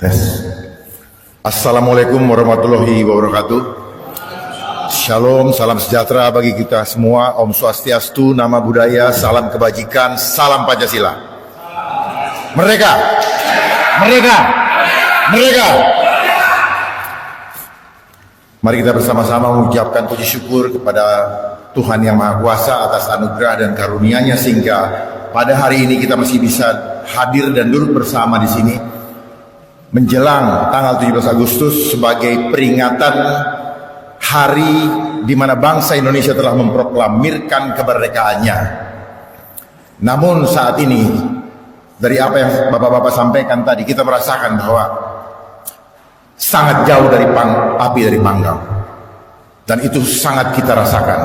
Yes. Assalamualaikum warahmatullahi wabarakatuh. Shalom, salam sejahtera bagi kita semua. Om Swastiastu, nama budaya, salam kebajikan, salam Pancasila. Merdeka! Merdeka! Merdeka! Mari kita bersama-sama mengucapkan puji syukur kepada Tuhan Yang Maha Kuasa atas anugerah dan karunia-Nya sehingga pada hari ini kita masih bisa hadir dan duduk bersama di sini menjelang tanggal 17 Agustus sebagai peringatan hari di mana bangsa Indonesia telah memproklamirkan kemerdekaannya. Namun saat ini dari apa yang Bapak-bapak sampaikan tadi, kita merasakan bahwa sangat jauh dari api dari panggang, dan itu sangat kita rasakan.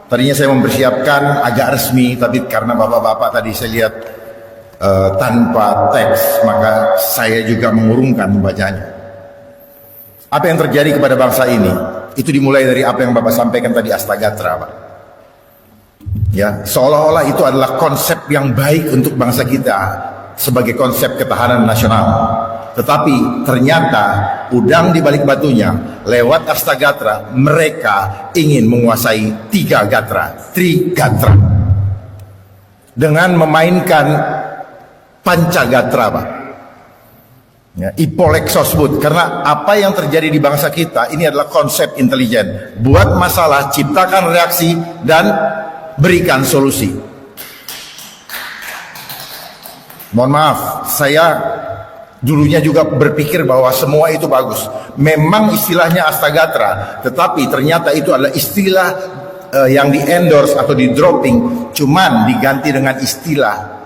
Tadinya saya mempersiapkan agak resmi, tapi karena Bapak-bapak tadi saya lihat tanpa teks, maka saya juga mengurungkan membacanya. Apa yang terjadi kepada bangsa ini itu dimulai dari apa yang Bapak sampaikan tadi, Astagatra, Pak. Ya, seolah-olah itu adalah konsep yang baik untuk bangsa kita sebagai konsep ketahanan nasional. Tetapi ternyata udang di balik batunya, lewat Astagatra mereka ingin menguasai Trigatra dengan memainkan Pancagatra, Pak. Ya, Ipolexosbud, karena apa yang terjadi di bangsa kita ini adalah konsep intelijen. Buat masalah, ciptakan reaksi, dan berikan solusi. Mohon maaf, saya dulunya juga berpikir bahwa semua itu bagus. Memang istilahnya Astagatra, tetapi ternyata itu adalah istilah yang di endorse atau di dropping, cuman diganti dengan istilah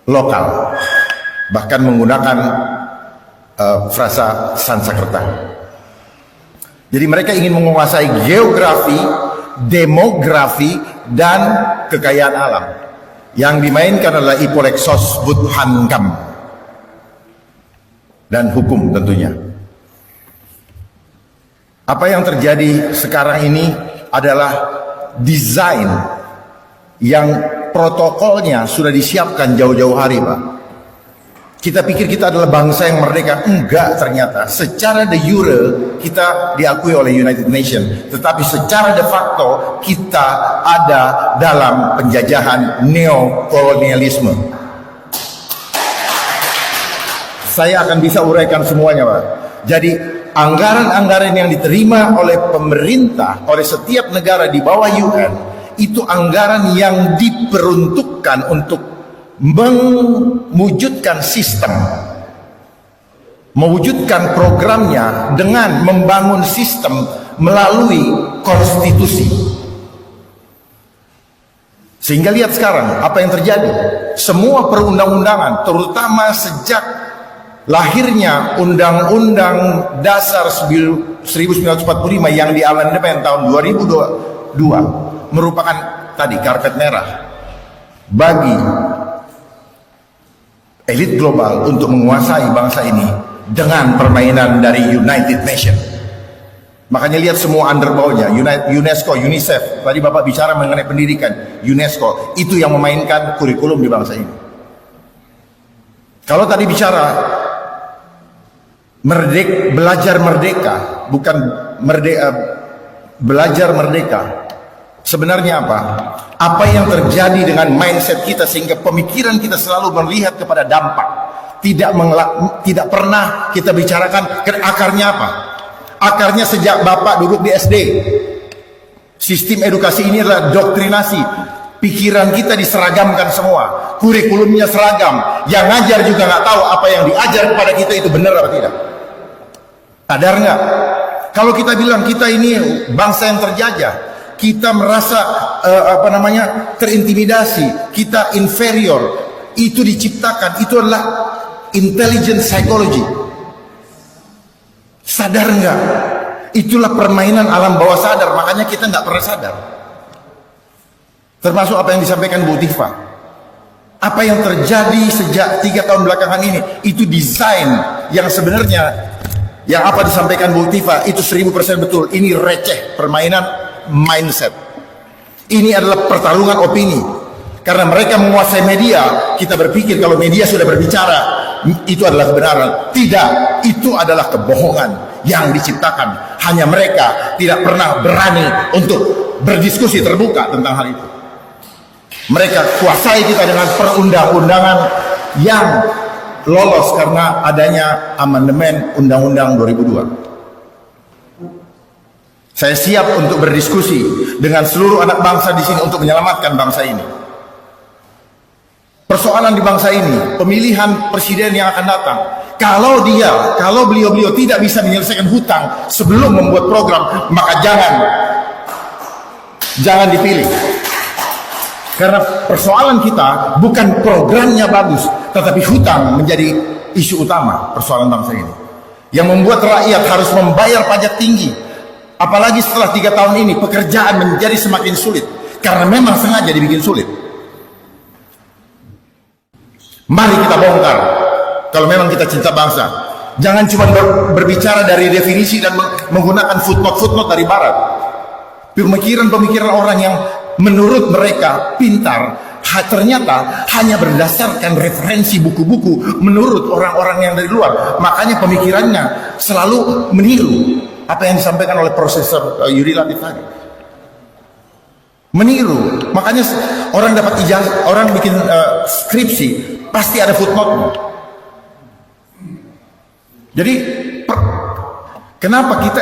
lokal, bahkan menggunakan frasa Sanskerta. Jadi mereka ingin menguasai geografi, demografi, dan kekayaan alam. Yang dimainkan adalah Ipolexos Budhankam dan hukum tentunya. Apa yang terjadi sekarang ini adalah desain yang protokolnya sudah disiapkan jauh-jauh hari, Pak. Kita pikir kita adalah bangsa yang merdeka. Enggak, ternyata. Secara de jure kita diakui oleh United Nations, tetapi secara de facto kita ada dalam penjajahan neokolonialisme. Saya akan bisa uraikan semuanya, Pak. Jadi anggaran-anggaran yang diterima oleh pemerintah, oleh setiap negara di bawah UN, itu anggaran yang diperuntukkan untuk mewujudkan sistem, mewujudkan programnya dengan membangun sistem melalui konstitusi. Sehingga lihat sekarang apa yang terjadi. Semua perundang-undangan, terutama sejak lahirnya Undang-Undang Dasar 1945 yang diamandemen tahun 2002 merupakan tadi karpet merah bagi elit global untuk menguasai bangsa ini dengan permainan dari United Nations. Makanya lihat semua underbawnya, UNESCO, UNICEF. Tadi Bapak bicara mengenai pendidikan, UNESCO itu yang memainkan kurikulum di bangsa ini. Kalau tadi bicara belajar merdeka, bukan belajar merdeka. Sebenarnya apa? Apa yang terjadi dengan mindset kita sehingga pemikiran kita selalu melihat kepada dampak. Tidak pernah kita bicarakan akarnya apa? Akarnya sejak Bapak duduk di SD. Sistem edukasi ini adalah doktrinasi. Pikiran kita diseragamkan semua. Kurikulumnya seragam. Yang ngajar juga nggak tahu apa yang diajar kepada kita itu benar atau tidak. Sadar nggak? Kalau kita bilang kita ini bangsa yang terjajah, kita merasa terintimidasi, kita inferior, itu diciptakan, itu adalah intelligent psychology. Sadar nggak? Itulah permainan alam bawah sadar, makanya kita nggak pernah sadar. Termasuk apa yang disampaikan Bu Tifa. Apa yang terjadi sejak 3 tahun belakangan ini, itu desain yang sebenarnya, yang apa disampaikan Bu Tifa itu 1000% betul. Ini receh, permainan mindset. Ini adalah pertarungan opini. Karena mereka menguasai media, kita berpikir kalau media sudah berbicara, itu adalah kebenaran. Tidak, itu adalah kebohongan yang diciptakan. Hanya mereka tidak pernah berani untuk berdiskusi terbuka tentang hal itu. Mereka kuasai kita dengan perundang-undangan yang lolos karena adanya amandemen Undang-Undang 2002. Saya siap untuk berdiskusi dengan seluruh anak bangsa di sini untuk menyelamatkan bangsa ini. Persoalan di bangsa ini, pemilihan presiden yang akan datang. Kalau beliau-beliau tidak bisa menyelesaikan hutang sebelum membuat program, maka jangan dipilih. Karena persoalan kita bukan programnya bagus, tetapi hutang menjadi isu utama persoalan bangsa ini. Yang membuat rakyat harus membayar pajak tinggi. Apalagi setelah 3 tahun ini pekerjaan menjadi semakin sulit. Karena memang sengaja dibikin sulit. Mari kita bongkar. Kalau memang kita cinta bangsa. Jangan cuma berbicara dari definisi dan menggunakan footnote dari barat. Pemikiran-pemikiran orang yang menurut mereka pintar, ternyata hanya berdasarkan referensi buku-buku menurut orang-orang yang dari luar. Makanya pemikirannya selalu meniru apa yang disampaikan oleh Profesor Yuri Latif tadi. Meniru. Makanya orang dapat ijazah, orang bikin skripsi pasti ada footnote. Jadi kenapa kita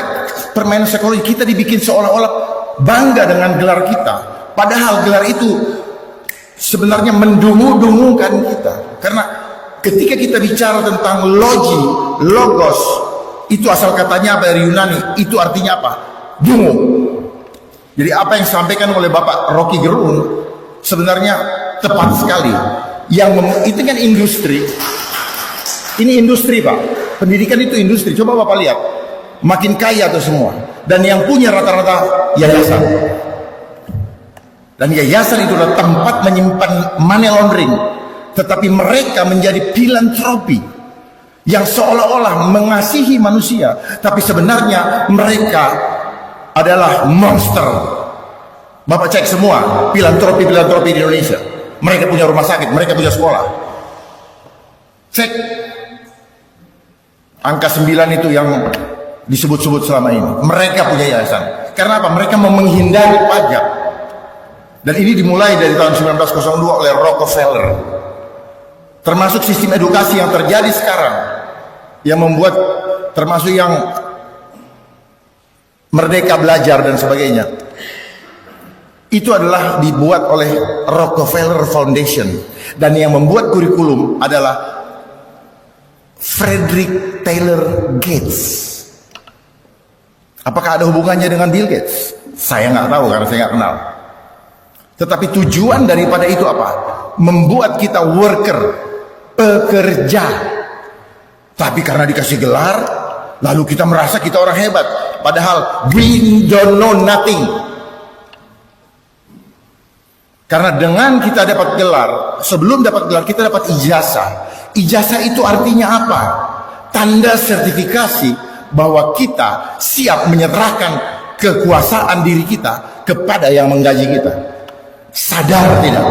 permainan psikologi kita dibikin seolah-olah bangga dengan gelar kita, padahal gelar itu sebenarnya mendungu-dungungkan kita. Karena ketika kita bicara tentang logos, itu asal katanya apa dari Yunani, itu artinya apa? Dungu. Jadi apa yang disampaikan oleh Bapak Rocky Gerung sebenarnya tepat sekali. Itu kan industri. Ini industri, Pak. Pendidikan itu industri. Coba Bapak lihat. Makin kaya itu semua. Dan yang punya rata-rata yayasan. Dan yayasan itu adalah tempat menyimpan money laundering. Tetapi mereka menjadi filantropi yang seolah-olah mengasihi manusia, tapi sebenarnya mereka adalah monster. Bapak cek semua filantropi di Indonesia. Mereka punya rumah sakit, mereka punya sekolah. Cek angka 9 itu yang disebut-sebut selama ini. Mereka punya yayasan. Karena apa? Mereka mau menghindari pajak. Dan ini dimulai dari tahun 1902 oleh Rockefeller. Termasuk sistem edukasi yang terjadi sekarang, yang membuat termasuk yang Merdeka Belajar dan sebagainya, itu adalah dibuat oleh Rockefeller Foundation. Dan yang membuat kurikulum adalah Frederick Taylor Gates. Apakah ada hubungannya dengan Bill Gates? Saya nggak tahu karena saya nggak kenal. Tetapi tujuan daripada itu apa? Membuat kita worker, pekerja. Tapi karena dikasih gelar, lalu kita merasa kita orang hebat. Padahal we don't know nothing. Karena dengan kita dapat gelar, sebelum dapat gelar kita dapat ijazah. Ijazah itu artinya apa? Tanda sertifikasi bahwa kita siap menyerahkan kekuasaan diri kita kepada yang menggaji kita. Sadar tidak?